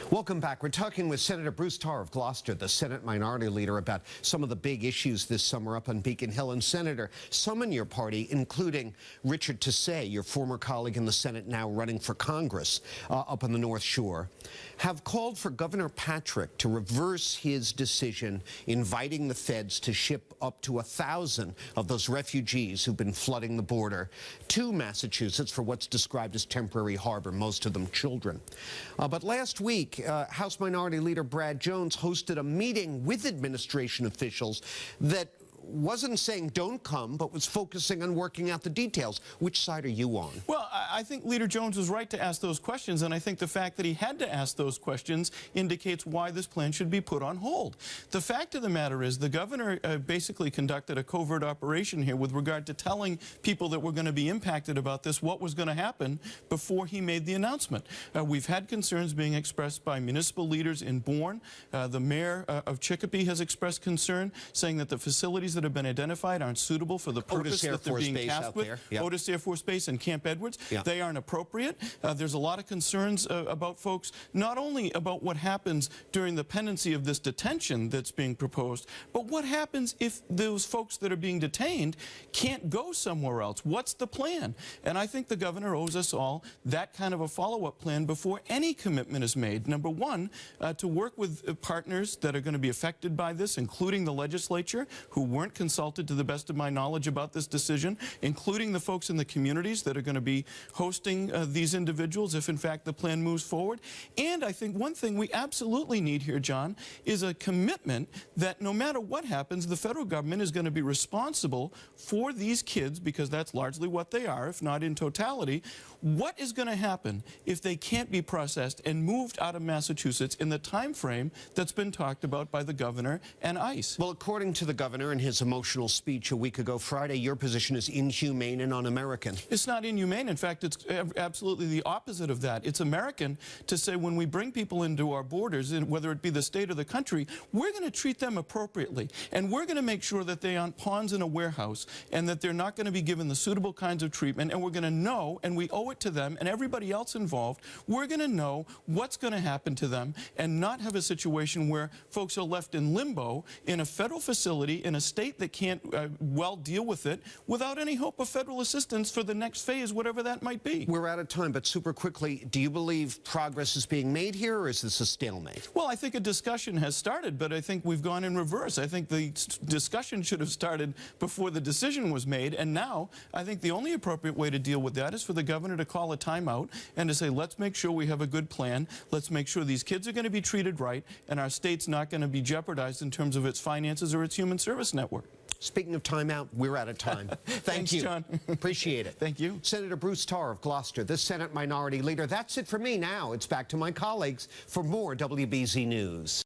Welcome back. We're talking with Senator Bruce Tarr of Gloucester, the Senate Minority Leader, about some of the big issues this summer up on Beacon Hill. And Senator, some in your party, including Richard Tassay, your former colleague in the Senate now running for Congress up on the North Shore, have called for Governor Patrick to reverse his decision inviting the feds to ship up to 1,000 of those refugees who've been flooding the border to Massachusetts for what's described as temporary harbor, most of them children. But last week, House Minority Leader Brad Jones hosted a meeting with administration officials that wasn't saying don't come, but was focusing on working out the details. Which side are you on? Well, I think Leader Jones was right to ask those questions, and I think the fact that he had to ask those questions indicates why this plan should be put on hold. The fact of the matter is the governor basically conducted a covert operation here with regard to telling people that were going to be impacted about this what was going to happen before he made the announcement. We've had concerns being expressed by municipal leaders in Bourne. The mayor of Chicopee has expressed concern, saying that the facilities that have been identified aren't suitable for the purpose that they're being tasked with. Yep. Otis Air Force Base and Camp Edwards, yep. They aren't appropriate. There's a lot of concerns about folks, not only about what happens during the pendency of this detention that's being proposed, but what happens if those folks that are being detained can't go somewhere else? What's the plan? And I think the governor owes us all that kind of a follow-up plan before any commitment is made. Number one, to work with partners that are going to be affected by this, including the legislature, who weren't consulted to the best of my knowledge about this decision, including the folks in the communities that are going to be hosting these individuals if in fact the plan moves forward. And I think one thing we absolutely need here, John, is a commitment that no matter what happens, the federal government is going to be responsible for these kids, because that's largely what they are, if not in totality. What is going to happen if they can't be processed and moved out of Massachusetts in the time frame that's been talked about by the governor and ICE? Well, according to the governor in his emotional speech a week ago Friday, your position is inhumane and un-American. It's not inhumane. In fact, it's absolutely the opposite of that. It's American to say when we bring people into our borders, whether it be the state or the country, we're going to treat them appropriately. And we're going to make sure that they aren't pawns in a warehouse and that they're not going to be given the suitable kinds of treatment. And we're going to know, and we owe it to them and everybody else involved, we're going to know what's going to happen to them and not have a situation where folks are left in limbo in a federal facility in a state that can't well deal with it without any hope of federal assistance for the next phase, whatever that might be. We're out of time, but super quickly, do you believe progress is being made here, or is this a stalemate? Well, I think a discussion has started, but I think we've gone in reverse. I think the discussion should have started before the decision was made, and now I think the only appropriate way to deal with that is for the governor to call a timeout and to say, let's make sure we have a good plan, let's make sure these kids are going to be treated right, and our state's not going to be jeopardized in terms of its finances or its human service network. Speaking of timeout, we're out of time. Thanks, you. John. Appreciate it. Thank you. Senator Bruce Tarr of Gloucester, the Senate Minority Leader. That's it for me now. It's back to my colleagues for more WBZ News.